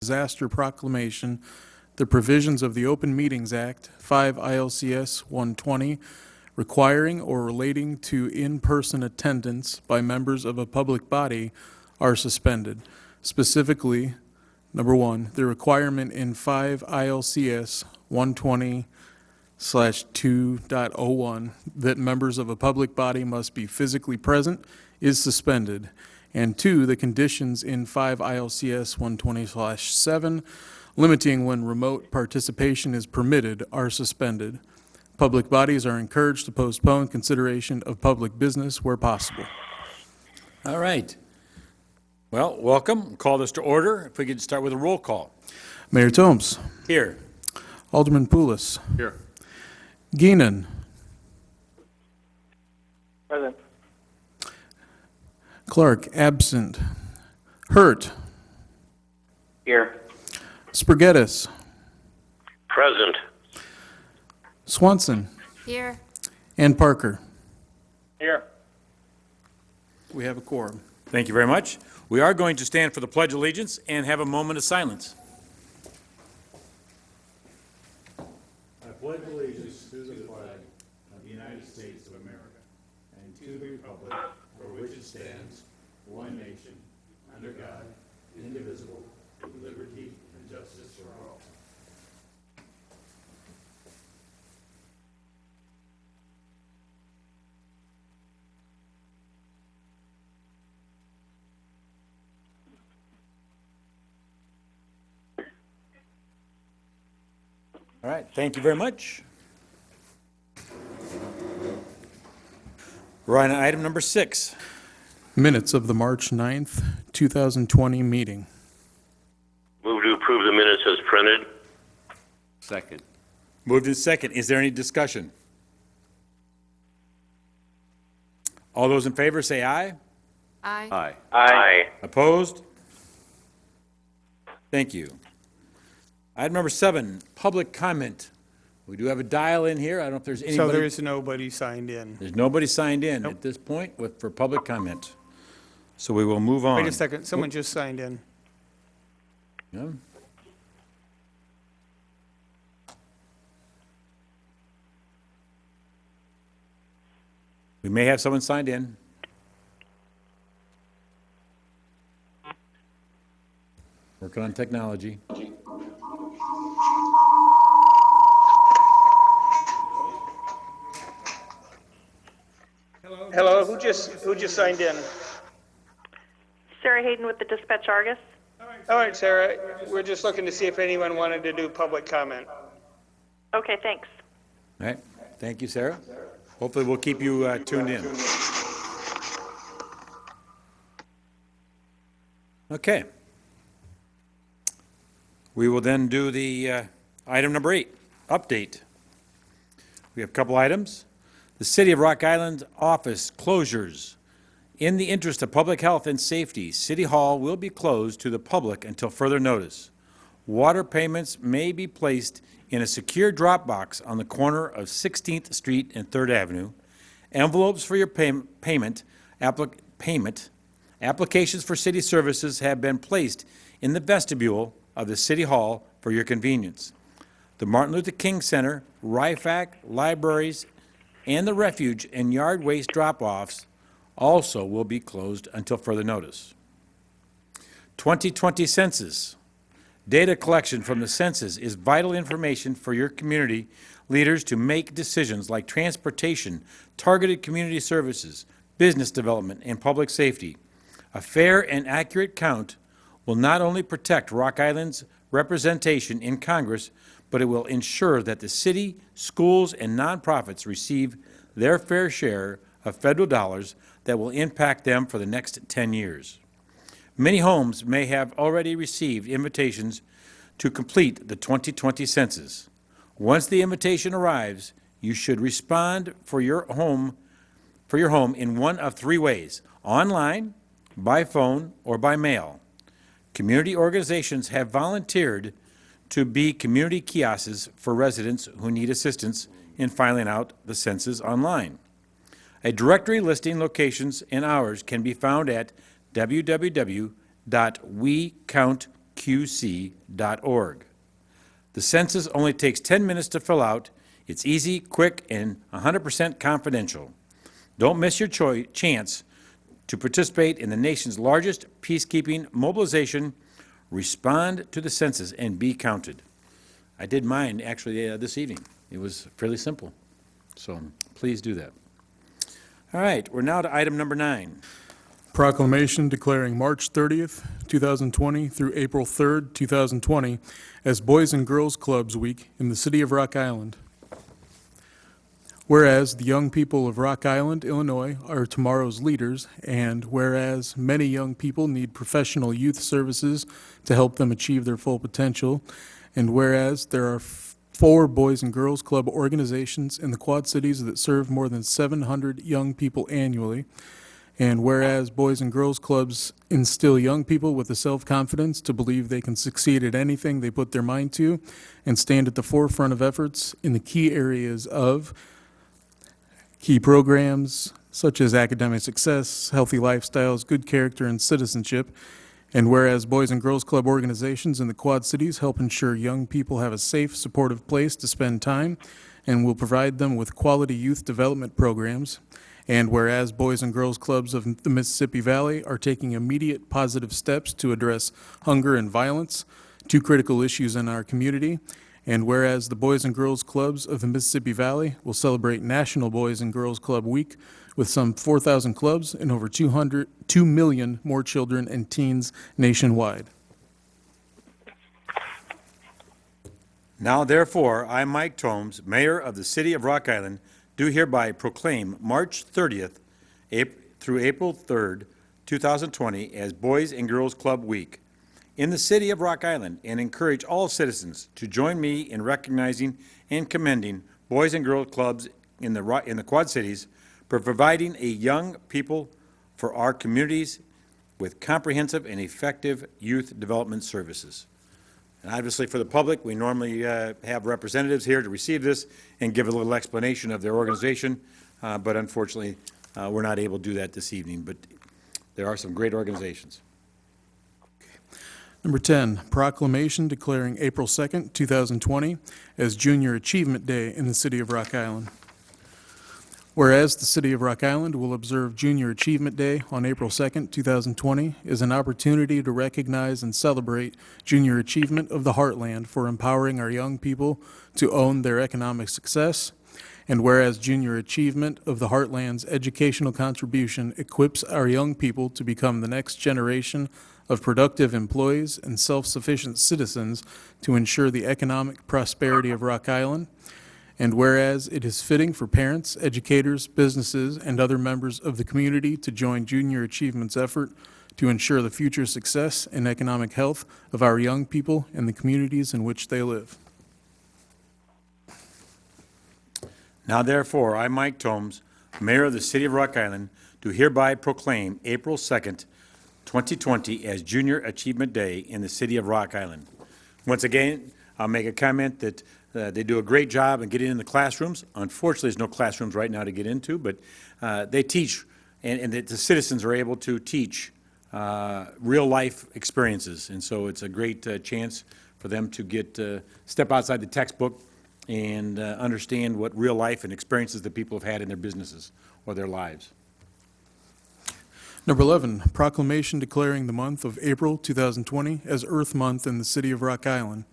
disaster proclamation, the provisions of the Open Meetings Act, 5 ILCS 120, requiring or relating to in-person attendance by members of a public body are suspended. Specifically, number 1, the requirement in 5 ILCS 120/2.01 that members of a public body must be physically present is suspended. And 2, the conditions in 5 ILCS 120/7 limiting when remote participation is permitted are suspended. Public bodies are encouraged to postpone consideration of public business where possible. All right. Well, welcome. Call this to order. If we could start with a roll call. Mayor Tomes. Here. Alderman Poulos. Here. Geenan. Present. Clark, absent. Hurt. Here. Spaghettis. Present. Swanson. Here. And Parker. Here. We have a quorum. Thank you very much. We are going to stand for the Pledge of Allegiance and have a moment of silence. I pledge allegiance to the flag of the United States of America and to the republic for which it stands, one nation, under God, indivisible, with liberty and justice for all. All right, thank you very much. We're on item number 6. Minutes of the March 9th, 2020 meeting. Move to approve the minutes as printed. Second. Moved in second. Is there any discussion? All those in favor say aye. Aye. Aye. Aye. Opposed? Thank you. Item number 7, public comment. We do have a dial in here. I don't know if there's anybody. So there's nobody signed in. There's nobody signed in Nope. at this point for public comment. So we will move on. Wait a second, someone just signed in. Yeah. We may have someone signed in. Working on technology. Hello, who just signed in? Sarah Hayden with the Dispatch Argus. All right, Sarah, we're just looking to see if anyone wanted to do public comment. Okay, thanks. All right. Thank you, Sarah. Hopefully we'll keep you tuned in. Okay. We will then do the item number 8, update. We have a couple items. The City of Rock Island office closures. In the interest of public health and safety, City Hall will be closed to the public until further notice. Water payments may be placed in a secure drop box on the corner of 16th Street and 3rd Avenue. Envelopes for your payment, applications for city services have been placed in the vestibule of the City Hall for your convenience. The Martin Luther King Center, RIFAC, libraries, and the refuge and yard waste drop-offs also will be closed until further notice. 2020 census. Data collection from the census is vital information for your community leaders to make decisions like transportation, targeted community services, business development, and public safety. A fair and accurate count will not only protect Rock Island's representation in Congress, but it will ensure that the city, schools, and nonprofits receive their fair share of federal dollars that will impact them for the next 10 years. Many homes may have already received invitations to complete the 2020 census. Once the invitation arrives, you should respond for your home in one of 3 ways: online, by phone, or by mail. Community organizations have volunteered to be community kiosks for residents who need assistance in filling out the census online. A directory listing locations and hours can be found at www.wecountks.org. censusqc.org. The census only takes 10 minutes to fill out. It's easy, quick, and 100% confidential. Don't miss your chance to participate in the nation's largest peacekeeping mobilization. Respond to the census and be counted. I did mine actually this evening. It was fairly simple. So please do that. All right, we're now to item number 9. Proclamation declaring March 30th, 2020 through April 3rd, 2020 as Boys and Girls Clubs Week in the city of Rock Island. Whereas the young people of Rock Island, Illinois are tomorrow's leaders, and whereas many young people need professional youth services to help them achieve their full potential, and whereas there are 4 Boys and Girls Club organizations in the Quad Cities that serve more than 700 young people annually, and whereas Boys and Girls Clubs instill young people with the self-confidence to believe they can succeed at anything they put their mind to and stand at the forefront of efforts in the key areas of key programs such as academic success, healthy lifestyles, good character, and citizenship. And whereas Boys and Girls Club organizations in the Quad Cities help ensure young people have a safe, supportive place to spend time and will provide them with quality youth development programs. And whereas Boys and Girls Clubs of the Mississippi Valley are taking immediate positive steps to address hunger and violence, 2 critical issues in our community. And whereas the Boys and Girls Clubs of the Mississippi Valley will celebrate National Boys and Girls Club Week with some 4,000 clubs and over 2 million more children and teens nationwide. Now therefore, I, Mike Tomes, Mayor of the City of Rock Island, do hereby proclaim March 30th through April 3rd, 2020 as Boys and Girls Club Week in the City of Rock Island, and encourage all citizens to join me in recognizing and commending Boys and Girls Clubs in the Quad Cities for providing a young people for our communities with comprehensive and effective youth development services. And obviously for the public, we normally have representatives here to receive this and give a little explanation of their organization, but unfortunately, we're not able to do that this evening, but there are some great organizations. Number 10, proclamation declaring April 2nd, 2020 as Junior Achievement Day in the city of Rock Island. Whereas the city of Rock Island will observe Junior Achievement Day on April 2nd, 2020 is an opportunity to recognize and celebrate junior achievement of the Heartland for empowering our young people to own their economic success. And whereas junior achievement of the Heartland's educational contribution equips our young people to become the next generation of productive employees and self-sufficient citizens to ensure the economic prosperity of Rock Island. And whereas it is fitting for parents, educators, businesses, and other members of the community to join Junior Achievement's effort to ensure the future success and economic health of our young people and the communities in which they live. Now therefore, I, Mike Tomes, Mayor of the City of Rock Island, do hereby proclaim April 2nd, 2020 as Junior Achievement Day in the City of Rock Island. Once again, I'll make a comment that they do a great job in getting in the classrooms. Unfortunately, there's no classrooms right now to get into, but they teach, and the citizens are able to teach real-life experiences. And so it's a great chance for them to step outside the textbook and understand what real life and experiences that people have had in their businesses or their lives. Number 11, proclamation declaring the month of April 2020 as Earth Month in the city of Rock Island.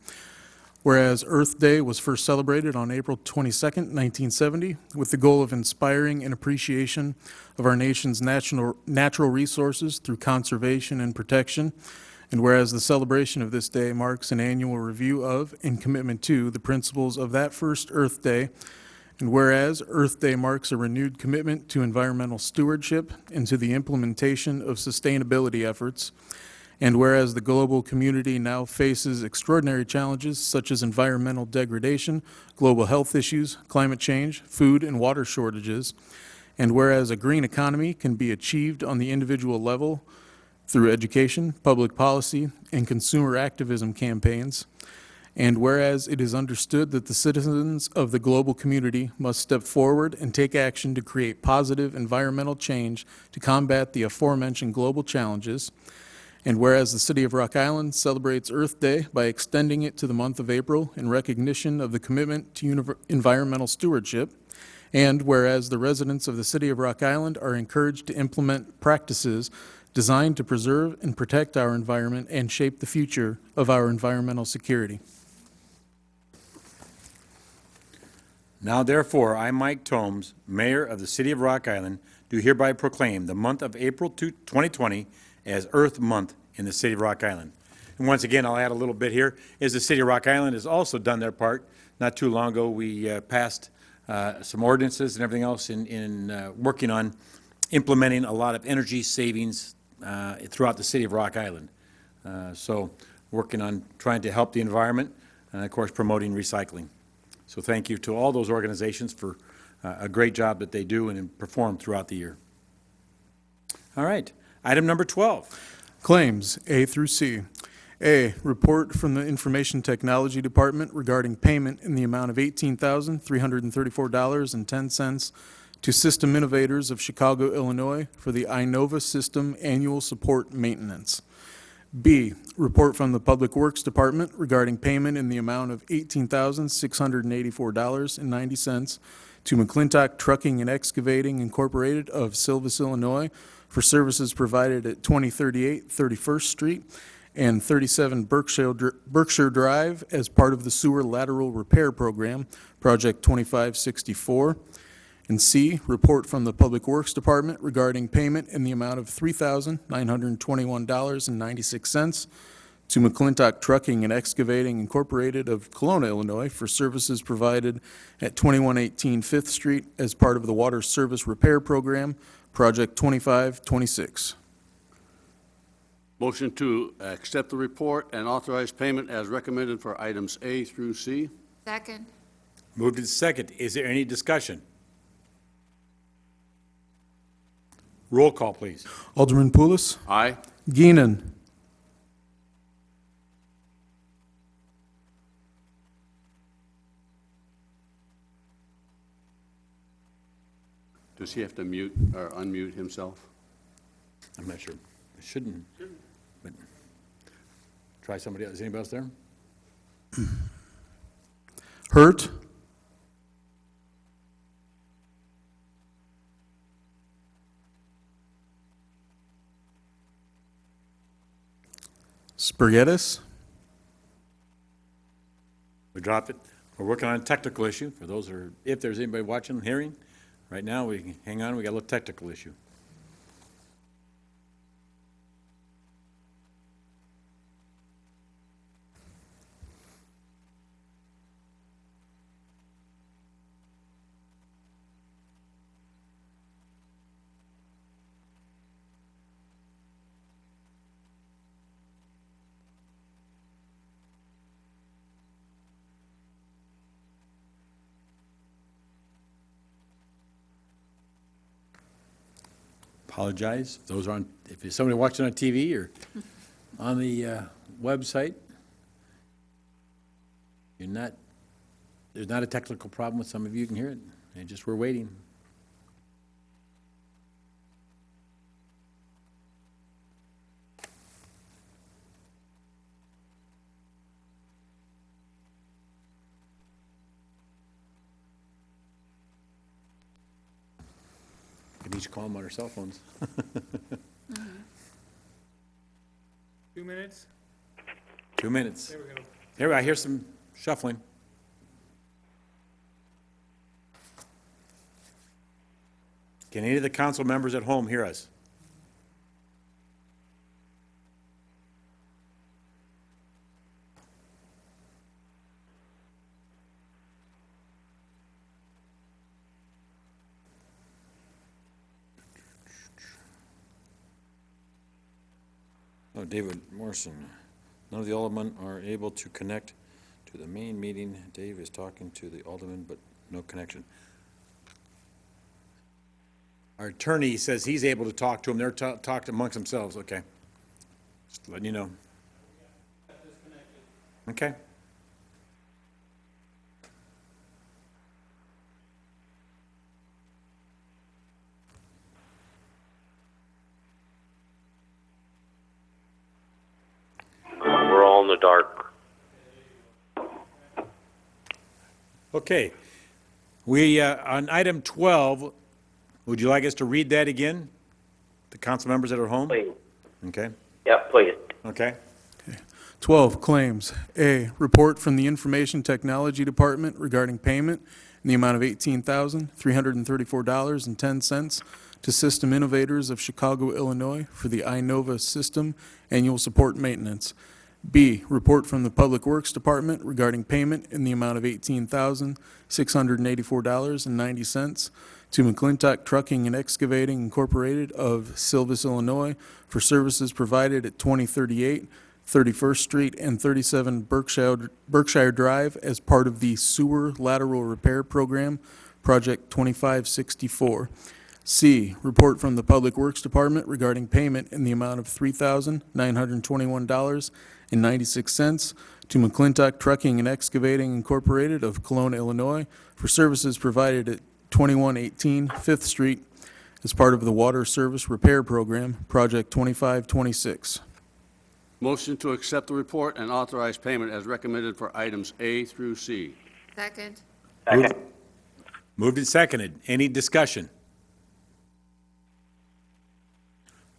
Whereas Earth Day was first celebrated on April 22nd, 1970, with the goal of inspiring an appreciation of our nation's natural resources through conservation and protection. And whereas the celebration of this day marks an annual review of and commitment to the principles of that first Earth Day. And whereas Earth Day marks a renewed commitment to environmental stewardship and to the implementation of sustainability efforts. And whereas the global community now faces extraordinary challenges such as environmental degradation, global health issues, climate change, food and water shortages. And whereas a green economy can be achieved on the individual level through education, public policy, and consumer activism campaigns. And whereas it is understood that the citizens of the global community must step forward and take action to create positive environmental change to combat the aforementioned global challenges. And whereas the City of Rock Island celebrates Earth Day by extending it to the month of April in recognition of the commitment to environmental stewardship, and whereas the residents of the City of Rock Island are encouraged to implement practices designed to preserve and protect our environment and shape the future of our environmental security. Now therefore, I, Mike Tomes, Mayor of the City of Rock Island, do hereby proclaim the month of April 2020 as Earth Month in the City of Rock Island. And once again, I'll add a little bit here, is the City of Rock Island has also done their part. Not too long ago, we passed some ordinances and everything else in working on implementing a lot of energy savings throughout the City of Rock Island. So working on trying to help the environment and, of course, promoting recycling. So thank you to all those organizations for a great job that they do and perform throughout the year. All right, item number 12. Claims A through C. A, report from the Information Technology Department regarding payment in the amount of $18,334.10 to System Innovators of Chicago, Illinois for the Inova System Annual Support Maintenance. B, report from the Public Works Department regarding payment in the amount of $18,684.90 to McClintock Trucking and Excavating Incorporated of Silvis, Illinois for services provided at 2038 31st Street and 37 Berkshire Drive as part of the Sewer Lateral Repair Program, Project 2564. And C, report from the Public Works Department regarding payment in the amount of $3,921.96 to McClintock Trucking and Excavating Incorporated of Kelowna, Illinois for services provided at 2118 5th Street as part of the Water Service Repair Program, Project 2526. Motion to accept the report and authorize payment as recommended for items A through C. Second. Moved and second. Is there any discussion? Roll call, please. Alderman Poulos? Aye. Geenan? Does he have to mute or unmute himself? I'm not sure. It shouldn't. But try somebody else. Is anybody else there? Hurt? Spaghettis? We dropped it. We're working on a technical issue. For those who are, if there's anybody watching, hearing, right now, we can hang on. We got a little technical issue. Apologize. Those are on, if there's somebody watching on TV or on the website, you're not, there's not a technical problem with some of you can hear it. And just we're waiting. We can each call them on our cell phones. 2 minutes? 2 minutes. There we go. Here, I hear some shuffling. Can any of the council members at home hear us? Oh, David Morrison. None of the aldermen are able to connect to the main meeting. Dave is talking to the alderman, but no connection. Our attorney says he's able to talk to them. They're talking amongst themselves. Okay. Just letting you know. Okay. the dark. Okay. We, on item 12, would you like us to read that again? The council members that are home? Please. Okay, Yep, please. okay. 12, claims. A, report from the Information Technology Department regarding payment in the amount of $18,334.10 to System Innovators of Chicago, Illinois for the iNova system annual support maintenance. B, report from the Public Works Department regarding payment in the amount of $18,684.90 to McClintock Trucking and Excavating Incorporated of Silvis, Illinois for services provided at 2038 31st Street and 37 Berkshire Drive as part of the Sewer Lateral Repair Program, Project 2564. C, report from the Public Works Department regarding payment in the amount of $3,921.96 to McClintock Trucking and Excavating Incorporated of Cologne, Illinois for services provided at 2118 5th Street as part of the Water Service Repair Program, Project 2526. Motion to accept the report and authorize payment as recommended for items A through C. Second. Moved and seconded. Any discussion?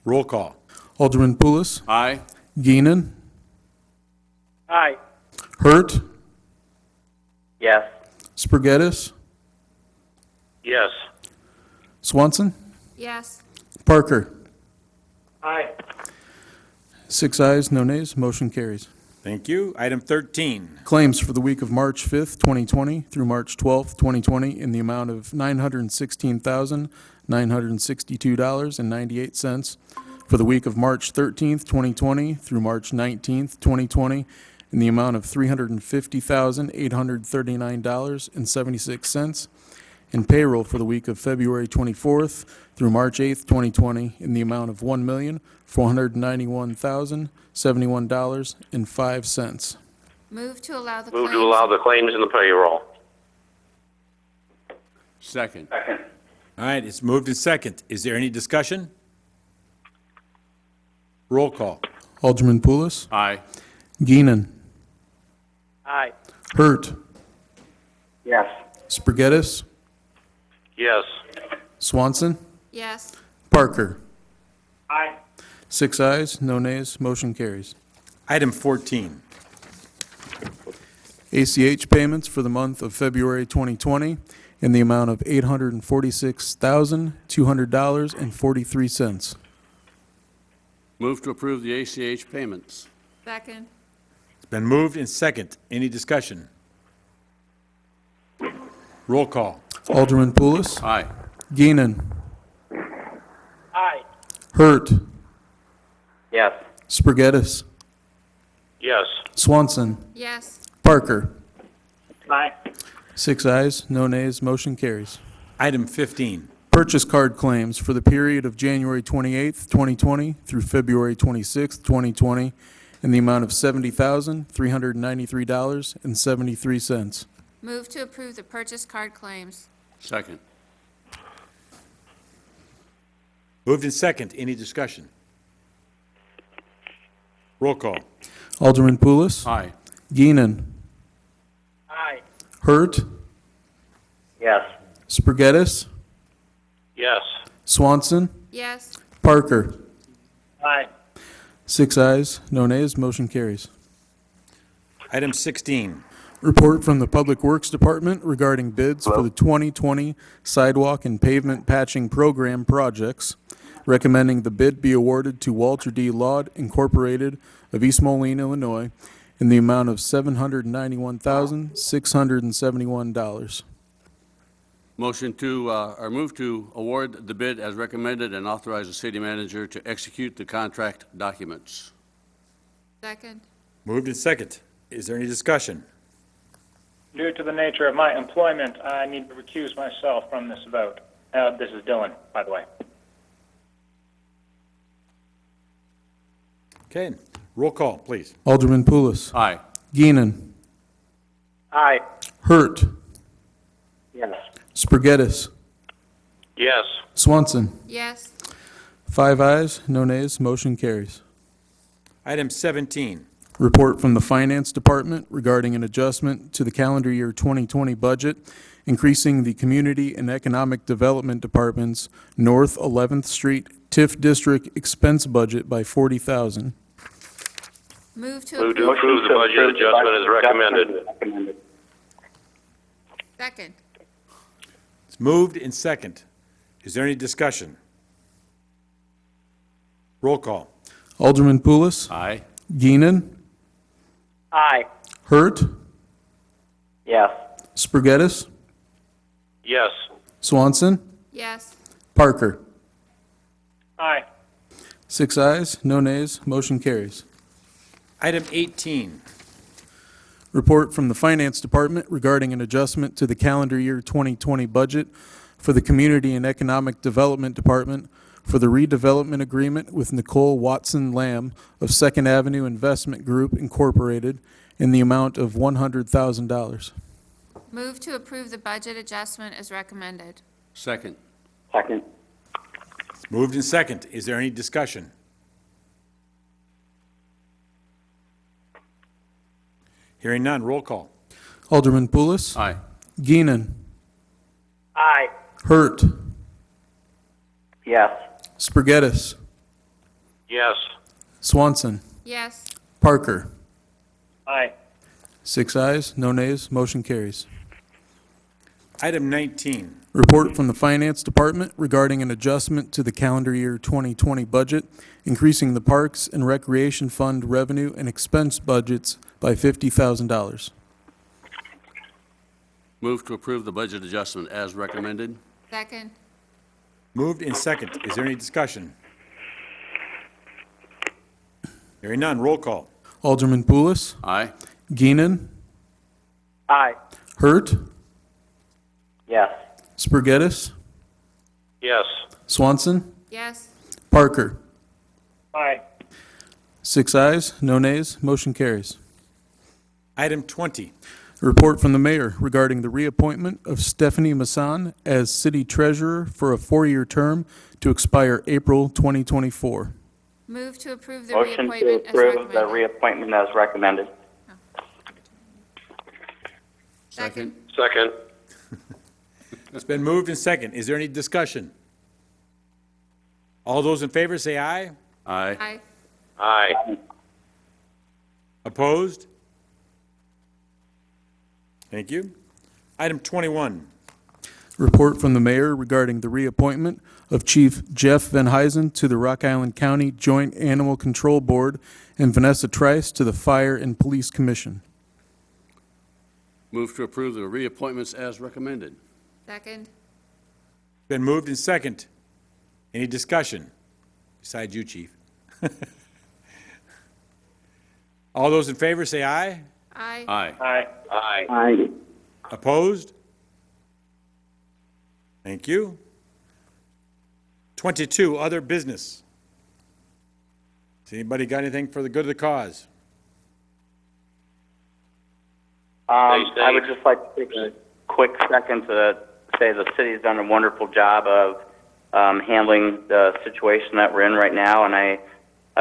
Roll call. Alderman Pulis, Aye. Geenan, Aye. Hurt, Yes. Spargettis, Yes. Swanson, Yes. Parker. Aye. 6 ayes, no nays, motion carries. Thank you. Item 13. Claims for the week of March 5th, 2020 through March 12th, 2020 in the amount of $916,962.98. For the week of March 13th, 2020 through March 19th, 2020 in the amount of $350,839.76. And payroll for the week of February 24th through March 8th, 2020 in the amount of $1,491,071.05. Move to allow the Move claims. to allow the claims and the payroll. Second. All right, it's moved and second. Is there any discussion? Roll call. Alderman Pulis, Aye. Geenan, Aye. Hurt, Yes. Spargettis, Yes. Swanson, Yes. Parker. Aye. 6 ayes, no nays, motion carries. Item 14. ACH payments for the month of February 2020 in the amount of $846,200.43. Move to approve the ACH payments. Second. It's been moved and second. Any discussion? Roll call. Alderman Pulis, Aye. Geenan, Aye. Hurt, Yes. Spargettis, Yes. Swanson, Yes. Parker. Aye. 6 ayes, no nays, motion carries. Item 15. Purchase card claims for the period of January 28th, 2020 through February 26th, 2020 in the amount of $70,393.73. Move to approve the purchase card claims. Second. Moved and second. Any discussion? Roll call. Alderman Pulis, Aye. Geenan, Aye. Hurt, Yes. Spargettis, Yes. Swanson, Yes. Parker. Aye. 6 ayes, no nays, motion carries. Item 16. Report from the Public Works Department regarding bids for the 2020 sidewalk and pavement patching program projects, recommending the bid be awarded to Walter D. Laud Incorporated of East Moline, Illinois, in the amount of $791,671. Motion to, or move to award the bid as recommended and authorize the city manager to execute the contract documents. Second. Moved and second. Is there any discussion? Due to the nature of my employment, I need to recuse myself from this vote. This is Dylan, by the way. Okay. Roll call, please. Alderman Pulis, Aye. Geenan, Aye. Hurt, Yes. Spargettis, Yes. Swanson. Yes. 5 ayes, no nays, motion carries. Item 17. Report from the Finance Department regarding an adjustment to the calendar year 2020 budget, increasing the Community and Economic Development Department's North 11th Street TIF District expense budget by $40,000. Move to Move to approve. approve the budget adjustment as recommended. Second. It's moved in second. Is there any discussion? Roll call. Alderman Poulos, Aye. Geenan, Aye. Hurt, Yes. Spargettis, Yes. Swanson, Yes. Parker. Aye. 6 ayes, no nays, motion carries. Item 18. Report from the Finance Department regarding an adjustment to the calendar year 2020 budget for the Community and Economic Development Department for the redevelopment agreement with Nicole Watson Lamb of Second Avenue Investment Group Incorporated in the amount of $100,000. Move to approve the budget adjustment as recommended. Second. Second. It's moved in second. Is there any discussion? Hearing none. Roll call. Alderman Poulos, Aye. Geenan, Aye. Hurt, Yes. Spargettis, Yes. Swanson, Yes. Parker. Aye. 6 ayes, no nays, motion carries. Item 19. Report from the Finance Department regarding an adjustment to the calendar year 2020 budget, increasing the Parks and Recreation Fund revenue and expense budgets by $50,000. Move to approve the budget adjustment as recommended. Second. Moved in second. Is there any discussion? Hearing none. Roll call. Alderman Poulos, Aye. Geenan, Aye. Hurt, Yes. Spargettis, Yes. Swanson, Yes. Parker. Aye. 6 ayes, no nays, motion carries. Item 20. Report from the mayor regarding the reappointment of Stephanie Masson as city treasurer for a 4-year term to expire April 2024. Move to approve the Motion to reappointment as approve the recommended. reappointment as recommended. Second. Second. It's been moved in second. Is there any discussion? All those in favor say aye. Aye. Aye. Aye. Opposed? Thank you. Item 21. Report from the mayor regarding the reappointment of Chief Jeff Van Huysen to the Rock Island County Joint Animal Control Board and Vanessa Trice to the Fire and Police Commission. Move to approve the reappointments as recommended. Second. Been moved in second. Any discussion? Besides you, Chief. All those in favor say aye. Aye. Aye. Aye. Aye. Aye. Opposed? Thank you. 22, other business. Has anybody got anything for the good of the cause? Stay safe. I would just like to take a quick second to say the city's done a wonderful job of handling the situation that we're in right now, and I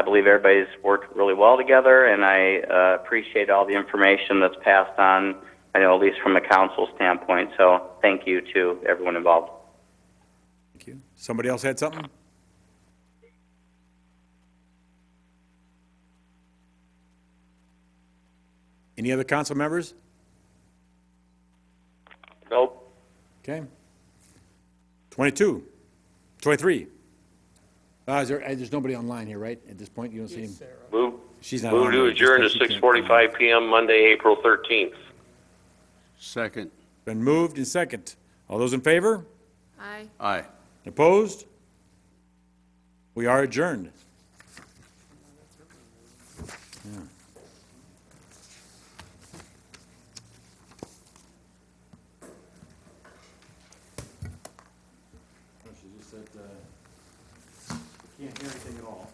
believe everybody's worked really well together, and I appreciate all the information that's passed on, I know, at least from a council standpoint. So thank you to everyone involved. Thank you. Somebody else had something? Any other council members? Nope. Okay. 22, 23. There's nobody online here, right? At this point, you don't see him? Move. She's not Move on to there. adjourn to Just 'cause she can't 6:45 PM Monday, April 13th. Second. Been moved and second. All those in favor? Aye. Aye. Opposed? We are adjourned. Yeah. She just said, can't hear anything at all.